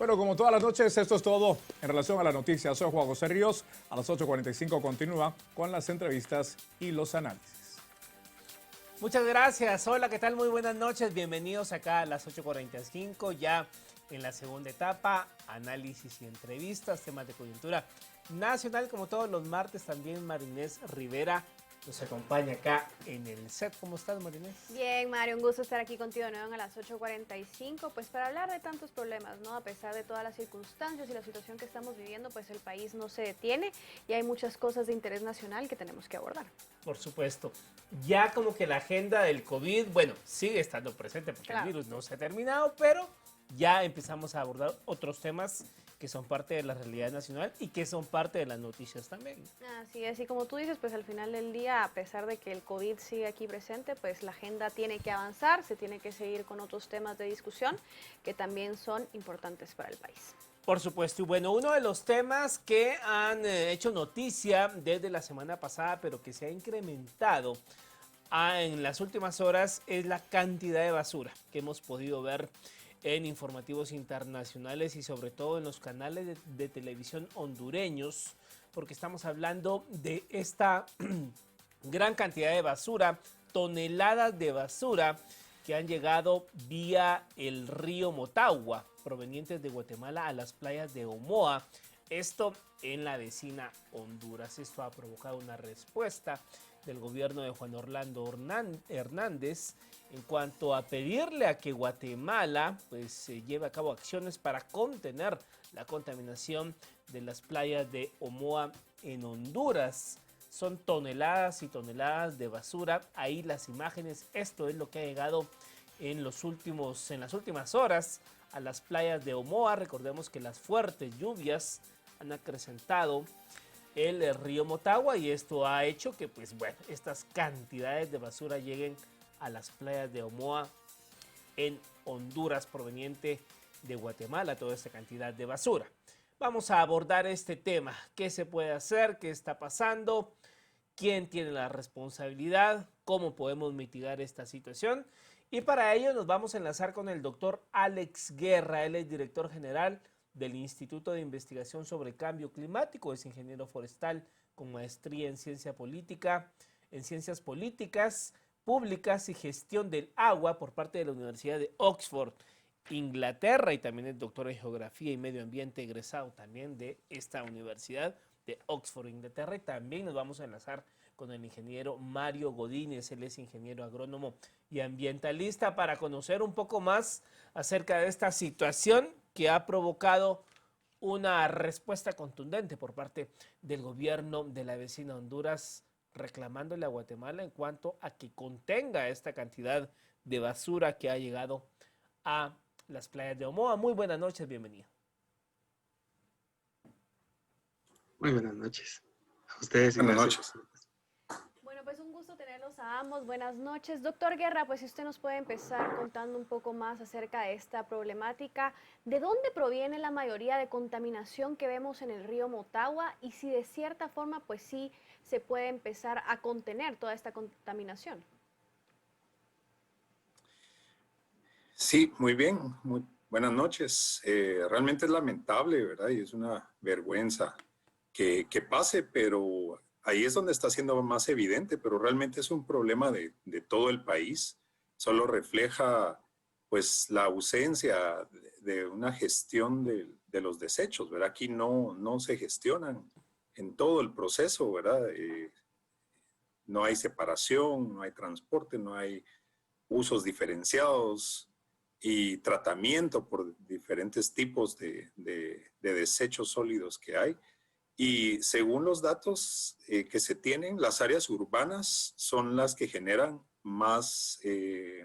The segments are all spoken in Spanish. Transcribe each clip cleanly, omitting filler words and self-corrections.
Bueno, como todas las noches, esto es todo en relación a las noticias. Soy Juan José Ríos. A las 8:45 continúa con las entrevistas y los análisis. Muchas gracias. Hola, ¿qué tal? Muy buenas noches. Bienvenidos acá a las 8:45, ya en la segunda etapa, análisis y entrevistas, temas de coyuntura nacional, como todos los martes. También Marinés Rivera nos acompaña acá en el set. ¿Cómo estás, Marinés? Bien, Mario, un gusto estar aquí contigo de nuevo a las 8:45, pues para hablar de tantos problemas, ¿no? A pesar de todas las circunstancias y la situación que estamos viviendo, pues el país no se detiene y hay muchas cosas de interés nacional que tenemos que abordar. Por supuesto. Ya como que la agenda del COVID, bueno, sigue estando presente porque Claro. el virus no se ha terminado, pero ya empezamos a abordar otros temas que son parte de la realidad nacional y que son parte de las noticias también. Así es, y como tú dices, pues al final del día, a pesar de que el COVID sigue aquí presente, pues la agenda tiene que avanzar, se tiene que seguir con otros temas de discusión que también son importantes para el país. Por supuesto, y bueno, uno de los temas que han hecho noticia desde la semana pasada, pero que se ha incrementado en las últimas horas, es la cantidad de basura que hemos podido ver en informativos internacionales y sobre todo en los canales de televisión hondureños, porque estamos hablando de esta gran cantidad de basura, toneladas de basura que han llegado vía el río Motagua, provenientes de Guatemala a las playas de Omoa. Esto en la vecina Honduras. Esto ha provocado una respuesta del gobierno de Juan Orlando Hernández en cuanto a pedirle a que Guatemala pues lleve a cabo acciones para contener la contaminación de las playas de Omoa en Honduras. Son toneladas y toneladas de basura. Ahí las imágenes, esto es lo que ha llegado en las últimas horas a las playas de Omoa. Recordemos que las fuertes lluvias han acrecentado el río Motagua y esto ha hecho que pues bueno, estas cantidades de basura lleguen a las playas de Omoa en Honduras proveniente de Guatemala, toda esta cantidad de basura. Vamos a abordar este tema, qué se puede hacer, qué está pasando, quién tiene la responsabilidad, cómo podemos mitigar esta situación. Y para ello nos vamos a enlazar con el doctor Alex Guerra. Él es director general del Instituto de Investigación sobre el Cambio Climático, es ingeniero forestal con maestría en ciencia política, en ciencias políticas, públicas y gestión del agua por parte de la Universidad de Oxford, Inglaterra, y también es doctor en geografía y medio ambiente egresado también de esta universidad de Oxford, Inglaterra. Y también nos vamos a enlazar con el ingeniero Mario Godínez, él es ingeniero agrónomo y ambientalista, para conocer un poco más acerca de esta situación que ha provocado una respuesta contundente por parte del gobierno de la vecina Honduras, reclamándole a Guatemala en cuanto a que contenga esta cantidad de basura que ha llegado a las playas de Omoa. Muy buenas noches, bienvenido. Muy buenas noches a ustedes y Buenas gracias. noches. Bueno, pues un gusto tenerlos a ambos. Buenas noches. Doctor Guerra, pues si usted nos puede empezar contando un poco más acerca de esta problemática, ¿de dónde proviene la mayoría de contaminación que vemos en el río Motagua y si de cierta forma pues sí se puede empezar a contener toda esta contaminación? Sí, muy bien. Muy buenas noches. Realmente es lamentable, ¿verdad? Y es una vergüenza que pase, pero ahí es donde está siendo más evidente, pero realmente es un problema de todo el país. Solo refleja pues la ausencia de una gestión de los desechos, ¿verdad? Aquí no se gestionan en todo el proceso, ¿verdad? No hay separación, no hay transporte, no hay usos diferenciados y tratamiento por diferentes tipos de desechos sólidos que hay. Y según los datos que se tienen, las áreas urbanas son las que generan más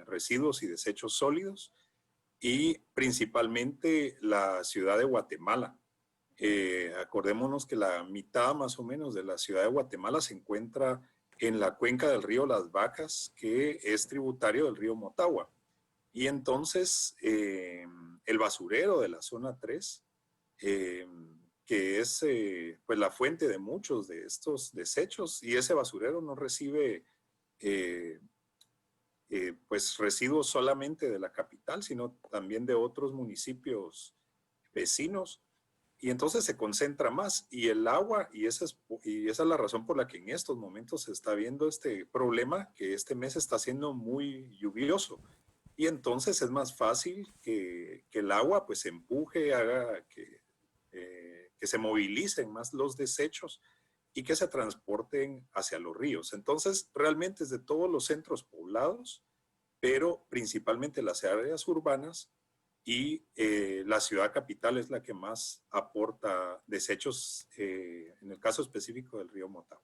residuos y desechos sólidos, y principalmente la ciudad de Guatemala. Acordémonos que la mitad más o menos de la ciudad de Guatemala se encuentra en la cuenca del río Las Vacas, que es tributario del río Motagua. Y entonces el basurero de la zona 3, que es pues la fuente de muchos de estos desechos, y ese basurero no recibe pues residuos solamente de la capital, sino también de otros municipios vecinos, y entonces se concentra más. Y el agua, y esa es la razón por la que en estos momentos se está viendo este problema, que este mes está siendo muy lluvioso. Y entonces es más fácil que el agua pues empuje, haga que se movilicen más los desechos y que se transporten hacia los ríos. Entonces, realmente es de todos los centros poblados, pero principalmente las áreas urbanas y la ciudad capital es la que más aporta desechos, en el caso específico del río Motagua.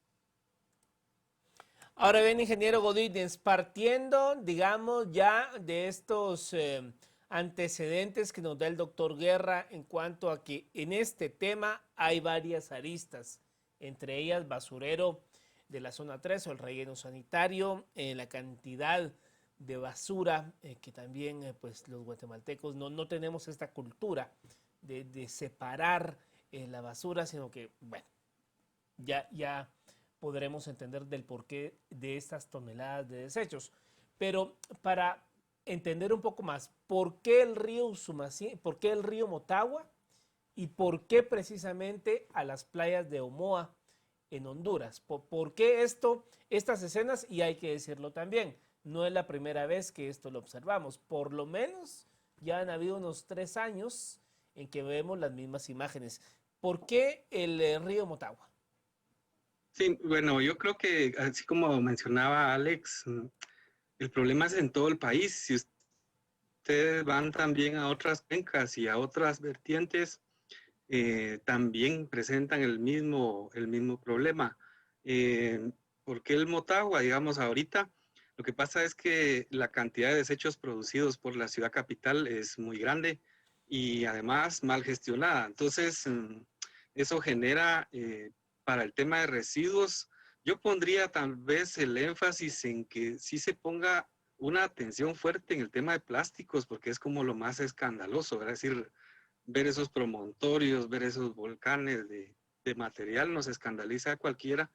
Ahora bien, ingeniero Godínez, partiendo, digamos, ya de estos antecedentes que nos da el doctor Guerra en cuanto a que en este tema hay varias aristas, entre ellas basurero de la zona 3 o el relleno sanitario, la cantidad de basura que también pues los guatemaltecos no tenemos esta cultura de separar la basura, sino que, bueno, ya podremos entender del porqué de estas toneladas de desechos. Pero para entender un poco más, ¿por qué el río Usumacinta, por qué el río Motagua y por qué precisamente a las playas de Omoa en Honduras? ¿Por qué estas escenas? Y hay que decirlo también, no es la primera vez que esto lo observamos. Por lo menos ya han habido unos 3 años en que vemos las mismas imágenes. ¿Por qué el río Motagua? Sí, bueno, yo creo que así como mencionaba Alex, el problema es en todo el país. Si ustedes van también a otras cuencas y a otras vertientes, también presentan el mismo problema. ¿Por qué el Motagua? Digamos, ahorita lo que pasa es que la cantidad de desechos producidos por la ciudad capital es muy grande y además mal gestionada. Entonces, eso genera, para el tema de residuos, yo pondría tal vez el énfasis en que sí se ponga una atención fuerte en el tema de plásticos, porque es como lo más escandaloso, ¿verdad? Es decir, ver esos promontorios, ver esos volcanes de material nos escandaliza a cualquiera,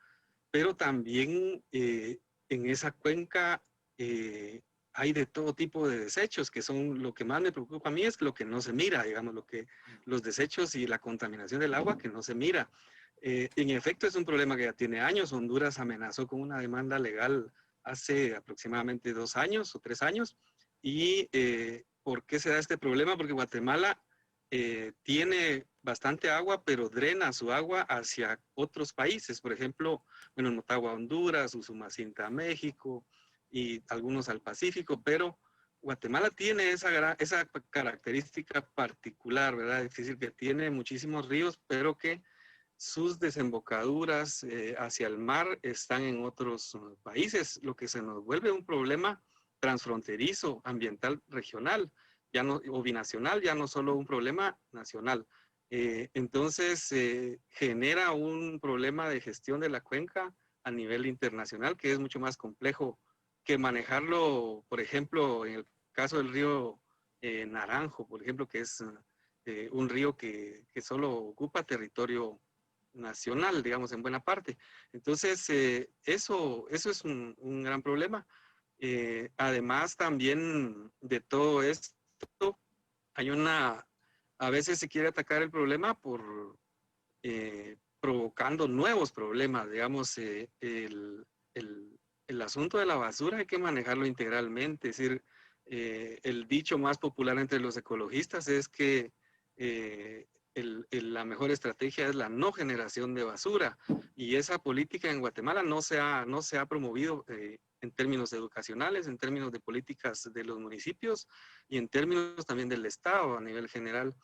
pero también en esa cuenca hay de todo tipo de desechos, que son lo que más me preocupa a mí, es lo que no se mira, digamos, los desechos y la contaminación del agua que no se mira. En efecto, es un problema que ya tiene años. Honduras amenazó con una demanda legal hace aproximadamente 2 años o 3 años. ¿Y por qué se da este problema? Porque Guatemala tiene bastante agua, pero drena su agua hacia otros países. Por ejemplo, bueno, Motagua, Honduras, Usumacinta, México y algunos al Pacífico, pero Guatemala tiene esa característica particular, ¿verdad? Es decir, que tiene muchísimos ríos, pero que sus desembocaduras hacia el mar están en otros países, lo que se nos vuelve un problema transfronterizo, ambiental, regional, ya no, o binacional, ya no solo un problema nacional. Entonces, genera un problema de gestión de la cuenca a nivel internacional que es mucho más complejo que manejarlo, por ejemplo, en el caso del río Naranjo, por ejemplo, que es un río que solo ocupa territorio nacional, digamos, en buena parte. Entonces, eso es un gran problema. Además, también de todo esto, hay a veces se quiere atacar el problema por provocando nuevos problemas, digamos, el asunto de la basura hay que manejarlo integralmente, es decir, el dicho más popular entre los ecologistas es que la mejor estrategia es la no generación de basura y esa política en Guatemala no se ha promovido en términos educacionales, en términos de políticas de los municipios y en términos también del Estado a nivel general.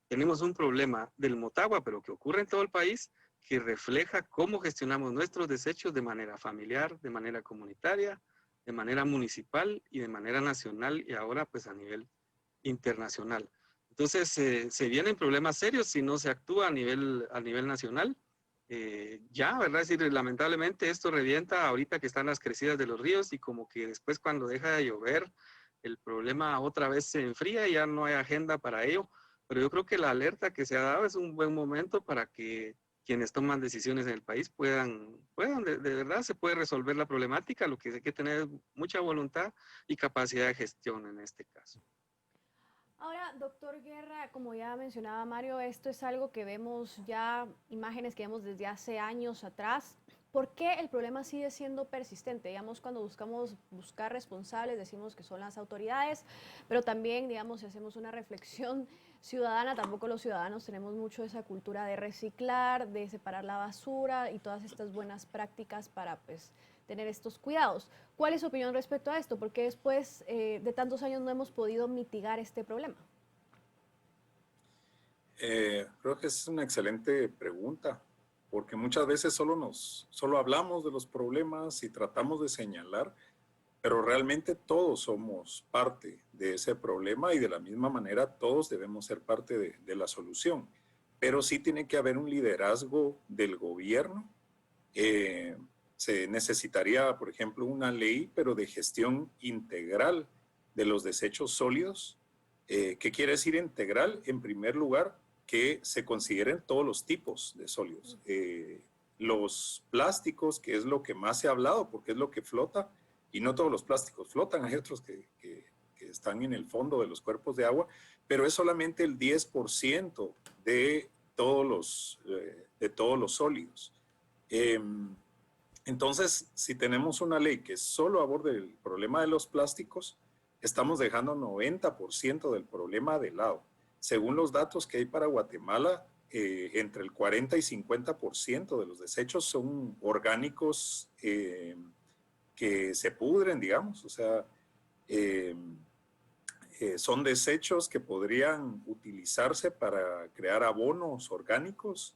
Tenemos un problema del Motagua, pero que ocurre en todo el país, que refleja cómo gestionamos nuestros desechos de manera familiar, de manera comunitaria, de manera municipal y de manera nacional y ahora pues a nivel internacional. Entonces se vienen problemas serios si no se actúa a nivel nacional. Ya, ¿verdad? Es decir, lamentablemente esto revienta ahorita que están las crecidas de los ríos y como que después cuando deja de llover el problema otra vez se enfría y ya no hay agenda para ello. Pero yo creo que la alerta que se ha dado es un buen momento para que quienes toman decisiones en el país puedan de verdad se puede resolver la problemática, lo que hay que tener mucha voluntad y capacidad de gestión en este caso. Ahora, doctor Guerra, como ya mencionaba Mario, esto es algo que vemos ya, imágenes que vemos desde hace años atrás. ¿Por qué el problema sigue siendo persistente? Digamos, cuando buscamos buscar responsables, decimos que son las autoridades, pero también, digamos, si hacemos una reflexión ciudadana, tampoco los ciudadanos tenemos mucho esa cultura de reciclar, de separar la basura y todas estas buenas prácticas para, pues, tener estos cuidados. ¿Cuál es su opinión respecto a esto? Porque después de tantos años no hemos podido mitigar este problema. Creo que es una excelente pregunta, porque muchas veces solo hablamos de los problemas y tratamos de señalar, pero realmente todos somos parte de ese problema y de la misma manera todos debemos ser parte de la solución. Pero sí tiene que haber un liderazgo del gobierno. Se necesitaría, por ejemplo, una ley, pero de gestión integral de los desechos sólidos. ¿Qué quiere decir integral? En primer lugar, que se consideren todos los tipos de sólidos. Los plásticos, que es lo que más se ha hablado, porque es lo que flota, y no todos los plásticos flotan, hay otros que están en el fondo de los cuerpos de agua, pero es solamente el 10% de todos los sólidos. Entonces, si tenemos una ley que solo aborde el problema de los plásticos, estamos dejando 90% del problema de lado. Según los datos que hay para Guatemala, entre el 40 y 50% de los desechos son orgánicos que se pudren, digamos. O sea, son desechos que podrían utilizarse para crear abonos orgánicos,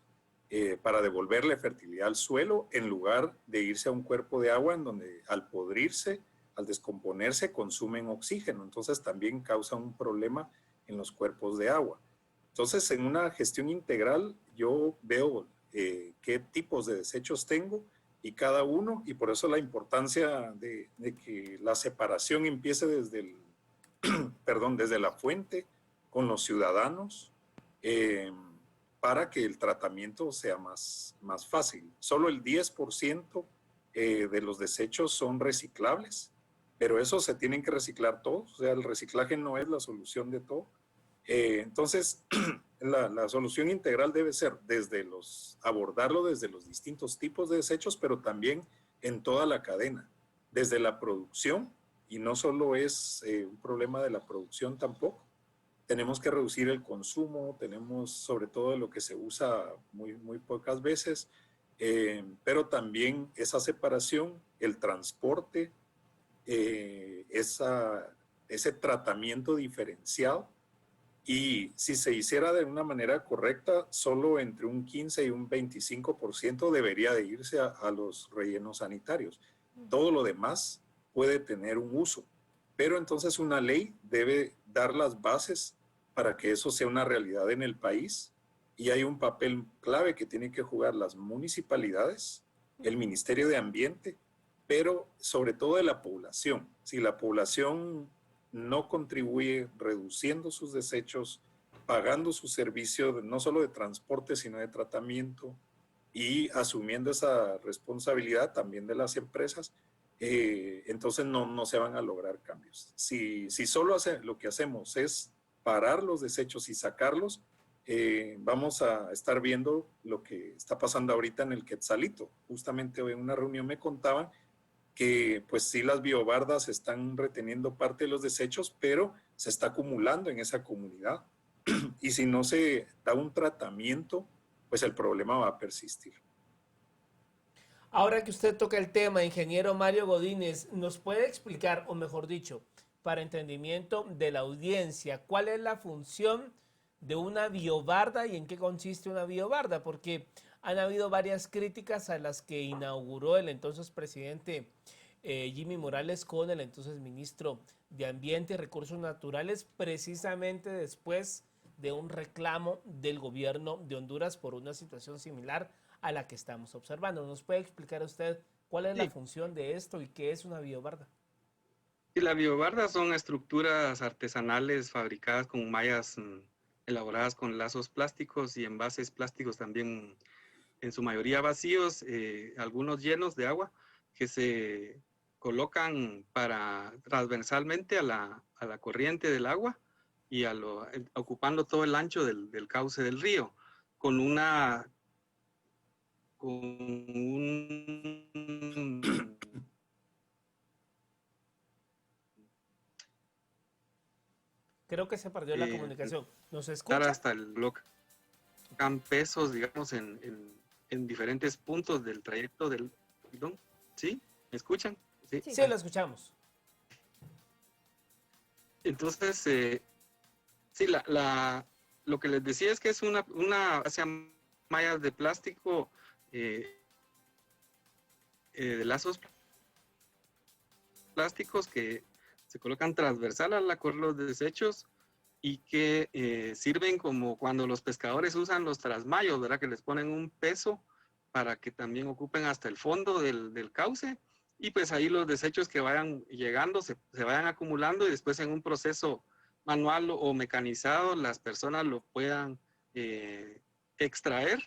para devolverle fertilidad al suelo, en lugar de irse a un cuerpo de agua en donde al podrirse, al descomponerse, consumen oxígeno. Entonces también causa un problema en los cuerpos de agua. Entonces, en una gestión integral, yo veo qué tipos de desechos tengo y cada uno, y por eso la importancia de que la separación empiece desde desde la fuente con los ciudadanos, para que el tratamiento sea más fácil. Solo el 10% de los desechos son reciclables, pero eso se tienen que reciclar todos. O sea, el reciclaje no es la solución de todo. Entonces, la solución integral debe ser abordarlo desde los distintos tipos de desechos, pero también en toda la cadena, desde la producción, y no solo es un problema de la producción tampoco. Tenemos que reducir el consumo, tenemos sobre todo lo que se usa muy pocas veces, pero también esa separación, el transporte, ese tratamiento diferenciado. Y si se hiciera de una manera correcta, solo entre un 15 y un 25% debería de irse a los rellenos sanitarios. Todo lo demás puede tener un uso, pero entonces una ley debe dar las bases para que eso sea una realidad en el país, y hay un papel clave que tienen que jugar las municipalidades, el Ministerio de Ambiente, pero sobre todo de la población. Si la población no contribuye reduciendo sus desechos, pagando su servicio no solo de transporte, sino de tratamiento, y asumiendo esa responsabilidad también de las empresas, entonces no se van a lograr cambios. Si solo lo que hacemos es parar los desechos y sacarlos, vamos a estar viendo lo que está pasando ahorita en el Quetzalito. Justamente hoy en una reunión me contaban que pues sí, las biobardas están reteniendo parte de los desechos, pero se está acumulando en esa comunidad. Y si no se da un tratamiento, pues el problema va a persistir. Ahora que usted toca el tema, ingeniero Mario Godínez, ¿nos puede explicar, o mejor dicho, para entendimiento de la audiencia, cuál es la función de una biobarda y en qué consiste una biobarda? Porque han habido varias críticas a las que inauguró el entonces presidente Jimmy Morales con el entonces ministro de Ambiente y Recursos Naturales, precisamente después de un reclamo del gobierno de Honduras por una situación similar a la que estamos observando. ¿Nos puede explicar usted cuál es la función de esto y qué es una biobarda? Sí, la biobarda son estructuras artesanales fabricadas con mallas elaboradas con lazos plásticos y envases plásticos también, en su mayoría vacíos, algunos llenos de agua, que se colocan transversalmente a la corriente del agua, y ocupando todo el ancho del cauce del río, con un Creo que se perdió la comunicación. ¿Nos estar escucha? hasta el bloque pesos, digamos, en diferentes puntos del trayecto del... Perdón, ¿sí? ¿Me escuchan? Sí, Sí, lo escuchamos. Entonces, sí, lo que les decía es que es una hacia mallas de plástico, de lazos plásticos que se colocan transversal a la correa de los desechos y que sirven como cuando los pescadores usan los trasmayos, ¿verdad? Que les ponen un peso para que también ocupen hasta el fondo del cauce, y pues ahí los desechos que vayan llegando se vayan acumulando, y después en un proceso manual o mecanizado las personas lo puedan extraer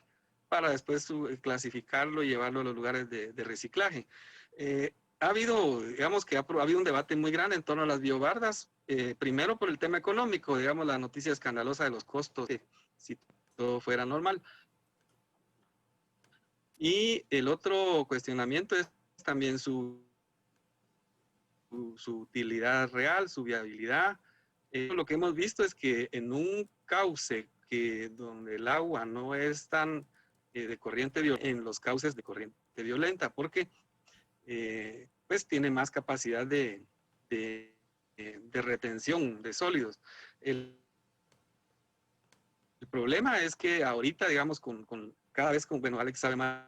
para después clasificarlo y llevarlo a los lugares de reciclaje. Ha habido, digamos que ha habido un debate muy grande en torno a las biobardas, primero por el tema económico, digamos, la noticia escandalosa de los costos, si todo fuera normal. Y el otro cuestionamiento es también su utilidad real, su viabilidad. Lo que hemos visto es que en un cauce donde el agua no es tan de corriente violenta, en los cauces de corriente violenta, porque pues tiene más capacidad de retención de sólidos. El problema es que ahorita, digamos, cada vez bueno, Alex sabe más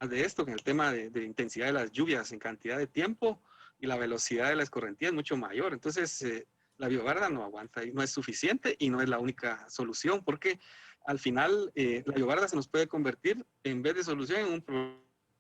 de esto, que el tema de intensidad de las lluvias en cantidad de tiempo y la velocidad de la escorrentía es mucho mayor. Entonces, la biobarda no aguanta y no es suficiente y no es la única solución, porque al final la biobarda se nos puede convertir, en vez de solución, en un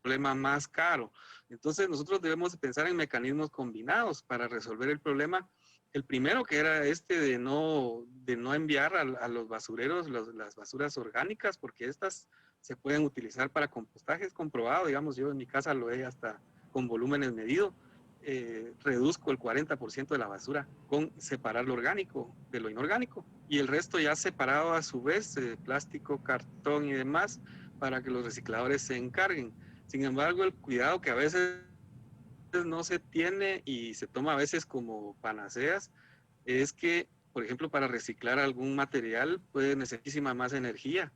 problema más caro. Entonces, nosotros debemos pensar en mecanismos combinados para resolver el problema. El primero, que era de no enviar a los basureros las basuras orgánicas, porque estas se pueden utilizar para compostaje, es comprobado, digamos, yo en mi casa lo he hasta con volúmenes medidos, reduzco el 40% de la basura con separar lo orgánico de lo inorgánico, y el resto ya separado a su vez, plástico, cartón y demás, para que los recicladores se encarguen. Sin embargo, el cuidado que a veces no se tiene y se toma a veces como panaceas es que, por ejemplo, para reciclar algún material puede necesitar más energía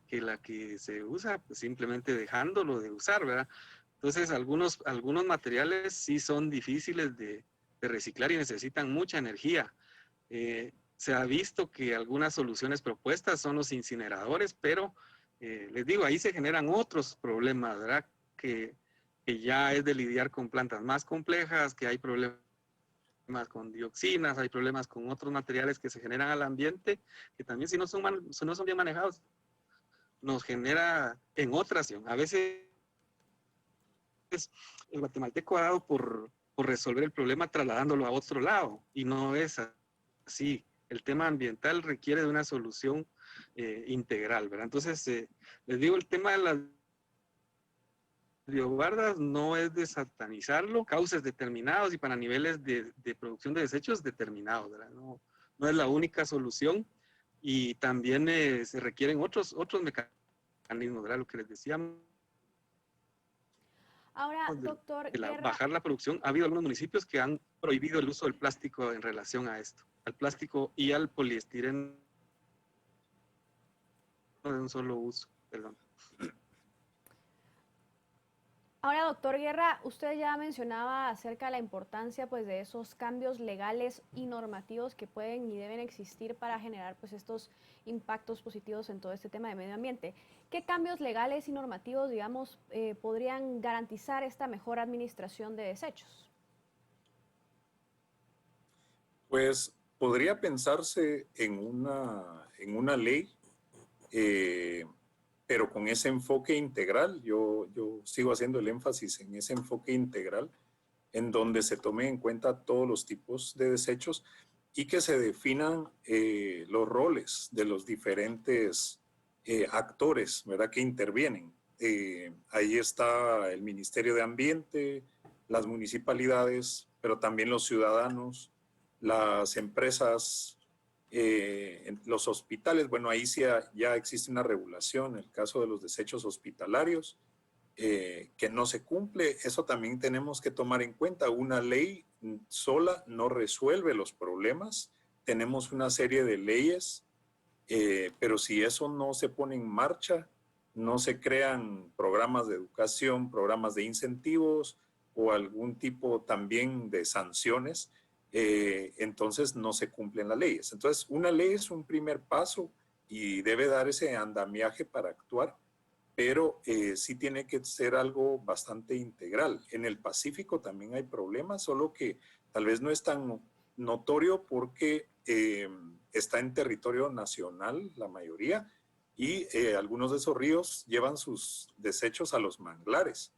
que la que se usa, pues simplemente dejándolo de usar, ¿verdad? Entonces, algunos materiales sí son difíciles de reciclar y necesitan mucha energía. Se ha visto que algunas soluciones propuestas son los incineradores, pero les digo, ahí se generan otros problemas, ¿verdad? Que ya es de lidiar con plantas más complejas, que hay problemas con dioxinas, hay problemas con otros materiales que se generan al ambiente, que también si no son bien manejados, nos genera en otra acción. A veces el guatemalteco ha dado por resolver el problema trasladándolo a otro lado, y no es así. El tema ambiental requiere de una solución integral, ¿verdad? Entonces, les digo, el tema de las biobardas no es de satanizarlo, cauces determinados y para niveles de producción de desechos determinados, ¿verdad? No es la única solución, y también se requieren otros mecanismos, ¿verdad? Lo que les decía. Ahora, doctor Guerra, bajar la producción. Ha habido algunos municipios que han prohibido el uso del plástico en relación a esto, al plástico y al poliestireno de un solo uso. Perdón. Ahora, doctor Guerra, usted ya mencionaba acerca de la importancia pues, de esos cambios legales y normativos que pueden y deben existir para generar pues, estos impactos positivos en todo este tema de medio ambiente. ¿Qué cambios legales y normativos, digamos, podrían garantizar esta mejor administración de desechos? Pues podría pensarse en una ley, pero con ese enfoque integral. Yo sigo haciendo el énfasis en ese enfoque integral, en donde se tomen en cuenta todos los tipos de desechos y que se definan los roles de los diferentes actores, ¿verdad?, que intervienen. Ahí está el Ministerio de Ambiente, las municipalidades, pero también los ciudadanos, las empresas En los hospitales, bueno, ahí sí ya existe una regulación, en el caso de los desechos hospitalarios, que no se cumple. Eso también tenemos que tomar en cuenta. Una ley sola no resuelve los problemas. Tenemos una serie de leyes, pero si eso no se pone en marcha, no se crean programas de educación, programas de incentivos o algún tipo también de sanciones, entonces no se cumplen las leyes. Entonces, una ley es un primer paso y debe dar ese andamiaje para actuar, pero sí tiene que ser algo bastante integral. En el Pacífico también hay problemas, solo que tal vez no es tan notorio porque está en territorio nacional la mayoría, y algunos de esos ríos llevan sus desechos a los manglares.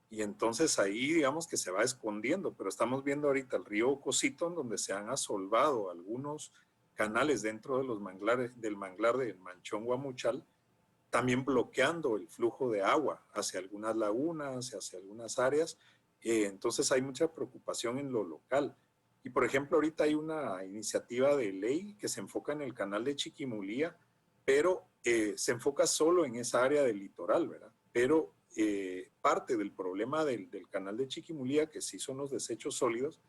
Y entonces ahí digamos que se va escondiendo, pero estamos viendo ahorita el río Cosito, donde se han asolvado algunos canales dentro de los manglares, del manglar de Manchón Guamuchal, también bloqueando el flujo de agua hacia algunas lagunas, hacia algunas áreas. Entonces hay mucha preocupación en lo local. Y por ejemplo, ahorita hay una iniciativa de ley que se enfoca en el canal de Chiquimulía, pero se enfoca solo en esa área del litoral, ¿verdad? Pero parte del problema del canal de Chiquimulía, que sí son los desechos sólidos,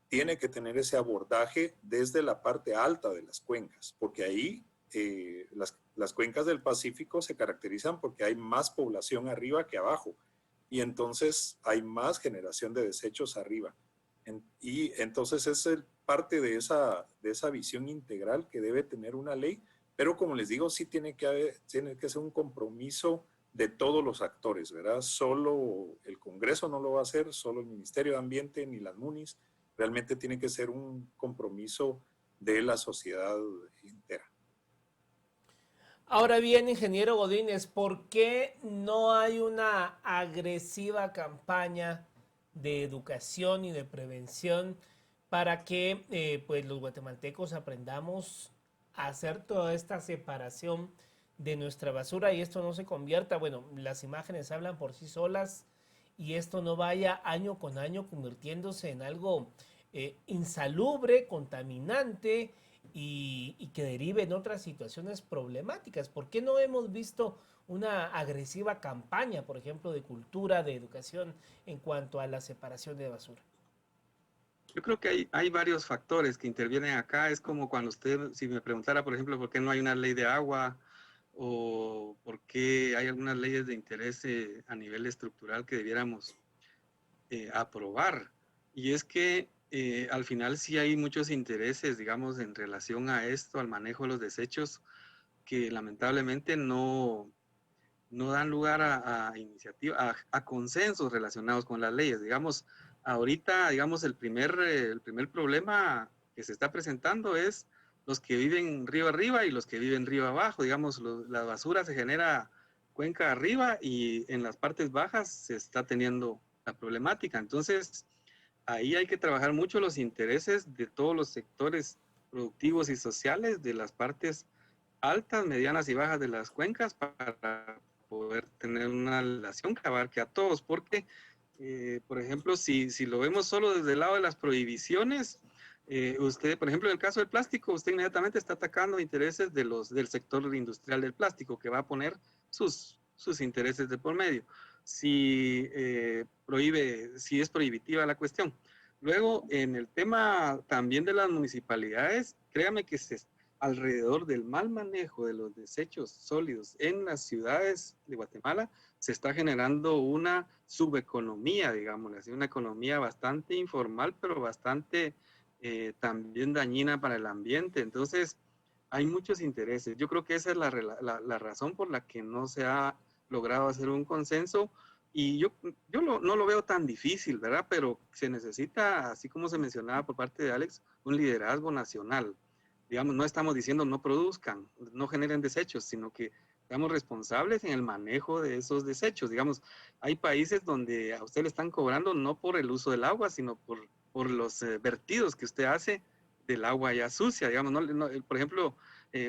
tiene que tener ese abordaje desde la parte alta de las cuencas, porque ahí las cuencas del Pacífico se caracterizan porque hay más población arriba que abajo, y entonces hay más generación de desechos arriba. Y entonces es parte de esa visión integral que debe tener una ley, pero como les digo, sí tiene que ser un compromiso de todos los actores, ¿verdad? Solo el Congreso no lo va a hacer, solo el Ministerio de Ambiente ni las MUNIS. Realmente tiene que ser un compromiso de la sociedad entera. Ahora bien, ingeniero Godínez, ¿por qué no hay una agresiva campaña de educación y de prevención para que pues los guatemaltecos aprendamos a hacer toda esta separación de nuestra basura y esto no se convierta, bueno, las imágenes hablan por sí solas y esto no vaya año con año convirtiéndose en algo insalubre, contaminante y que derive en otras situaciones problemáticas? ¿Por qué no hemos visto una agresiva campaña, por ejemplo, de cultura, de educación en cuanto a la separación de basura? Yo creo que hay varios factores que intervienen acá. Es como cuando usted, si me preguntara, por ejemplo, por qué no hay una ley de agua o por qué hay algunas leyes de interés a nivel estructural que debiéramos aprobar. Y es que al final sí hay muchos intereses, digamos, en relación a esto, al manejo de los desechos, que lamentablemente no dan lugar a iniciativa, a consensos relacionados con las leyes. Digamos, ahorita, digamos, el primer problema que se está presentando es los que viven río arriba y los que viven río abajo. Digamos, la basura se genera cuenca arriba y en las partes bajas se está teniendo la problemática. Entonces, ahí hay que trabajar mucho los intereses de todos los sectores productivos y sociales de las partes altas, medianas y bajas de las cuencas para poder tener una relación que abarque a todos, porque, por ejemplo, si lo vemos solo desde el lado de las prohibiciones, usted, por ejemplo, en el caso del plástico, usted inmediatamente está atacando intereses del sector industrial del plástico, que va a poner sus intereses de por medio. Si es prohibitiva la cuestión. Luego, en el tema también de las municipalidades, créame que alrededor del mal manejo de los desechos sólidos en las ciudades de Guatemala se está generando una subeconomía, digamos así, una economía bastante informal, pero bastante también dañina para el ambiente. Entonces, hay muchos intereses. Yo creo que esa es la razón por la que no se ha logrado hacer un consenso. Y yo no lo veo tan difícil, ¿verdad? Pero se necesita, así como se mencionaba por parte de Alex, un liderazgo nacional. Digamos, no estamos diciendo no produzcan, no generen desechos, sino que seamos responsables en el manejo de esos desechos. Digamos, hay países donde a usted le están cobrando no por el uso del agua, sino por los vertidos que usted hace del agua ya sucia. Digamos, por ejemplo,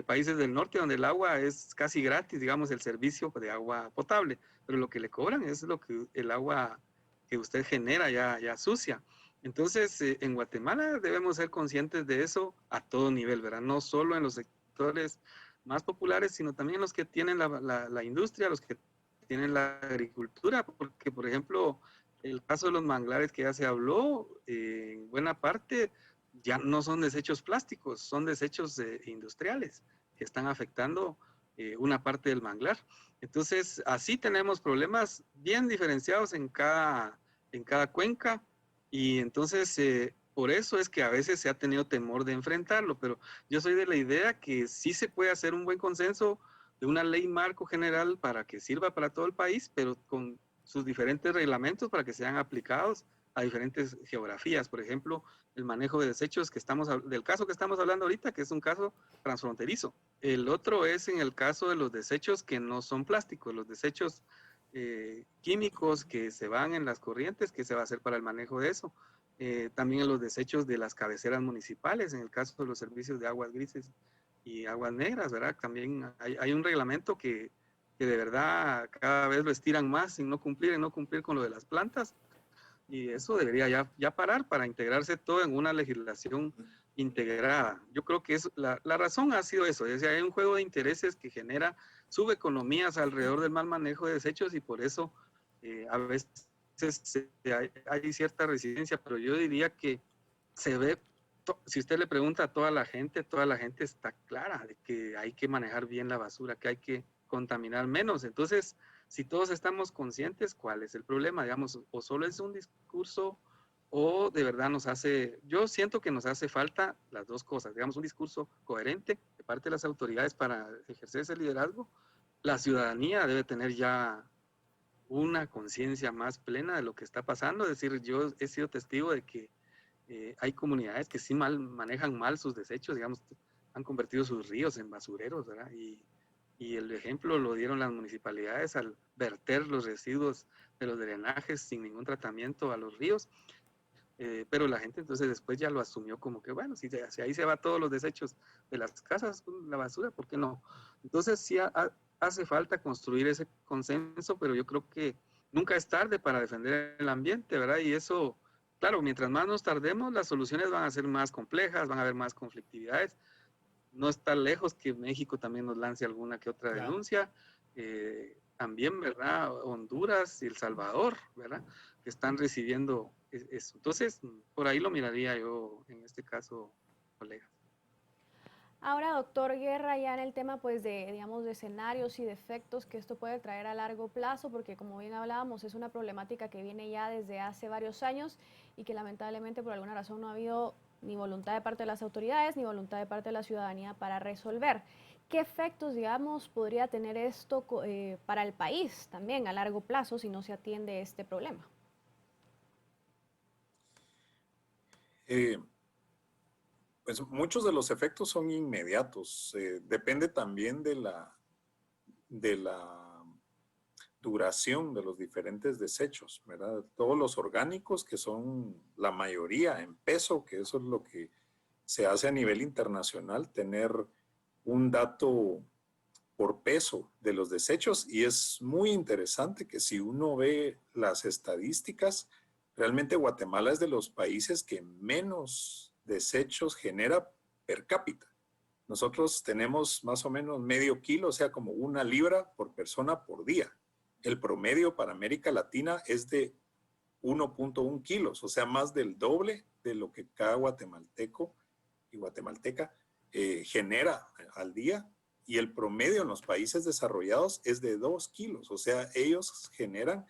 países del norte donde el agua es casi gratis, digamos, el servicio de agua potable, pero lo que le cobran es el agua que usted genera ya sucia. Entonces, en Guatemala debemos ser conscientes de eso a todo nivel, ¿verdad? No solo en los sectores más populares, sino también los que tienen la industria, los que tienen la agricultura, porque, por ejemplo, el caso de los manglares que ya se habló, en buena parte ya no son desechos plásticos, son desechos industriales que están afectando una parte del manglar. Entonces, así tenemos problemas bien diferenciados en cada cuenca y entonces por eso es que a veces se ha tenido temor de enfrentarlo, pero yo soy de la idea que sí se puede hacer un buen consenso de una ley marco general para que sirva para todo el país, pero con sus diferentes reglamentos para que sean aplicados a diferentes geografías. Por ejemplo, el manejo de desechos del caso que estamos hablando ahorita, que es un caso transfronterizo. El otro es en el caso de los desechos que no son plásticos, los desechos químicos que se van en las corrientes, ¿qué se va a hacer para el manejo de eso? También en los desechos de las cabeceras municipales, en el caso de los servicios de aguas grises y aguas negras, ¿verdad? También hay un reglamento que de verdad cada vez lo estiran más en no cumplir con lo de las plantas y eso debería ya parar para integrarse todo en una legislación integrada. Yo creo que la razón ha sido eso, es decir, hay un juego de intereses que genera subeconomías alrededor del mal manejo de desechos y por eso a veces hay cierta resistencia, pero yo diría que se ve, si usted le pregunta a toda la gente está clara de que hay que manejar bien la basura, que hay que contaminar menos. Entonces, si todos estamos conscientes, ¿cuál es el problema? Digamos, o solo es un discurso o de verdad yo siento que nos hace falta las dos cosas, digamos, un discurso coherente de parte de las autoridades para ejercer ese liderazgo. La ciudadanía debe tener ya una conciencia más plena de lo que está pasando, es decir, yo he sido testigo de que hay comunidades que sí manejan mal sus desechos, digamos, han convertido sus ríos en basureros, ¿verdad? Y el ejemplo lo dieron las municipalidades al verter los residuos de los drenajes sin ningún tratamiento a los ríos. Pero la gente entonces después ya lo asumió como que, bueno, si ahí se va todos los desechos de las casas, la basura, ¿por qué no? Entonces sí hace falta construir ese consenso, pero yo creo que nunca es tarde para defender el ambiente, ¿verdad? Y eso, claro, mientras más nos tardemos, las soluciones van a ser más complejas, van a haber más conflictividades. No está lejos que México también nos lance alguna que otra denuncia. También, ¿verdad? Honduras y El Salvador, ¿verdad? Que están recibiendo eso. Entonces, por ahí lo miraría yo en este caso, colega. Ahora, doctor Guerra, ya en el tema pues de, digamos, de escenarios y de efectos que esto puede traer a largo plazo, porque como bien hablábamos, es una problemática que viene ya desde hace varios años y que lamentablemente por alguna razón no ha habido ni voluntad de parte de las autoridades ni voluntad de parte de la ciudadanía para resolver. ¿Qué efectos, digamos, podría tener esto para el país también a largo plazo si no se atiende este problema? Pues muchos de los efectos son inmediatos. Depende también de la duración de los diferentes desechos, ¿verdad? Todos los orgánicos, que son la mayoría en peso, que eso es lo que se hace a nivel internacional, tener un dato por peso de los desechos, y es muy interesante que si uno ve las estadísticas, realmente Guatemala es de los países que menos desechos genera per cápita. Nosotros tenemos más o menos medio kilo, o sea, como 1 libra por persona por día. El promedio para América Latina es de 1.1 kilos, o sea, más del doble de lo que cada guatemalteco y guatemalteca genera al día. Y el promedio en los países desarrollados es de 2 kilos, o sea, ellos generan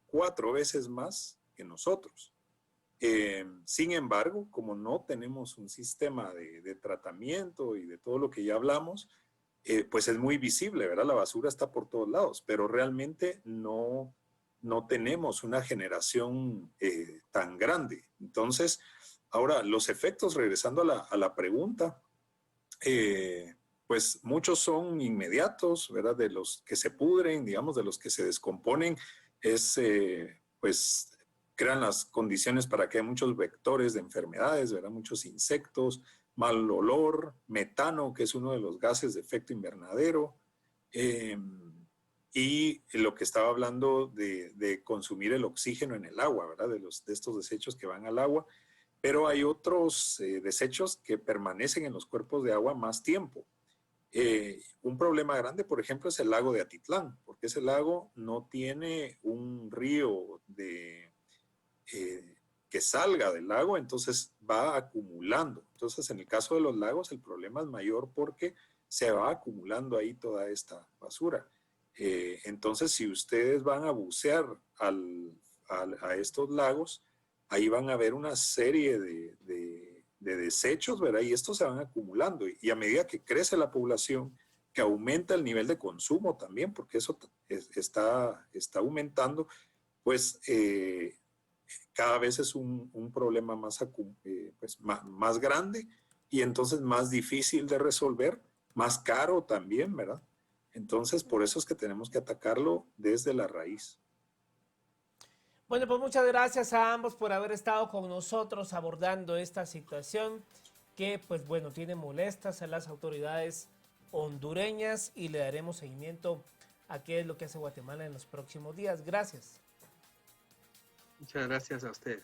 4 veces más que nosotros. Sin embargo, como no tenemos un sistema de tratamiento y de todo lo que ya hablamos, pues es muy visible, ¿verdad? La basura está por todos lados, pero realmente no tenemos una generación tan grande. Entonces, ahora, los efectos, regresando a la pregunta, pues muchos son inmediatos, ¿verdad? De los que se pudren, digamos, de los que se descomponen, pues crean las condiciones para que haya muchos vectores de enfermedades, ¿verdad? Muchos insectos, mal olor, metano, que es uno de los gases de efecto invernadero, y lo que estaba hablando de consumir el oxígeno en el agua, ¿verdad? De estos desechos que van al agua, pero hay otros desechos que permanecen en los cuerpos de agua más tiempo. Un problema grande, por ejemplo, es el lago de Atitlán, porque ese lago no tiene un río que salga del lago, entonces va acumulando. Entonces, en el caso de los lagos, el problema es mayor porque se va acumulando ahí toda esta basura. Entonces, si ustedes van a bucear a estos lagos, ahí van a ver una serie de desechos, ¿verdad? Y estos se van acumulando. Y a medida que crece la población, que aumenta el nivel de consumo también, porque eso está aumentando, pues cada vez es un problema más grande y entonces más difícil de resolver, más caro también, ¿verdad? Entonces, por eso es que tenemos que atacarlo desde la raíz. Bueno, pues muchas gracias a ambos por haber estado con nosotros abordando esta situación que, pues bueno, tiene molestas a las autoridades hondureñas y le daremos seguimiento a qué es lo que hace Guatemala en los próximos días. Gracias. Muchas gracias a ustedes.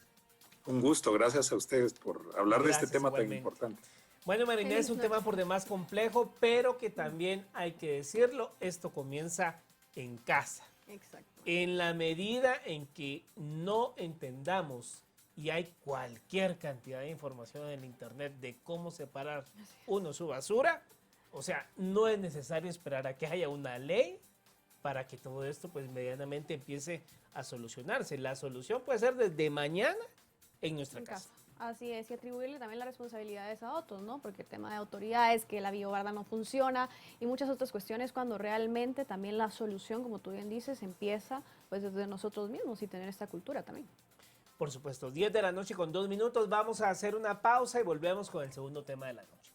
Un gusto, gracias a ustedes por hablar de este tema tan igualmente. importante. Bueno, Marinés, es un tema por demás complejo, pero que también hay que decirlo, esto comienza en casa. Exacto. En la medida en que no entendamos y hay cualquier cantidad de información en el internet de cómo separar uno su basura, o sea, no es necesario esperar a que haya una ley para que todo esto pues medianamente empiece a solucionarse. La solución puede ser desde mañana en nuestra casa. Así es, y atribuirle también las responsabilidades a otros, ¿no? Porque el tema de autoridades, que la biobarda no funciona y muchas otras cuestiones cuando realmente también la solución, como tú bien dices, empieza pues desde nosotros mismos y tener esta cultura también. Por supuesto, 10 de la noche con 2 minutos, vamos a hacer una pausa y volvemos con el segundo tema de la noche.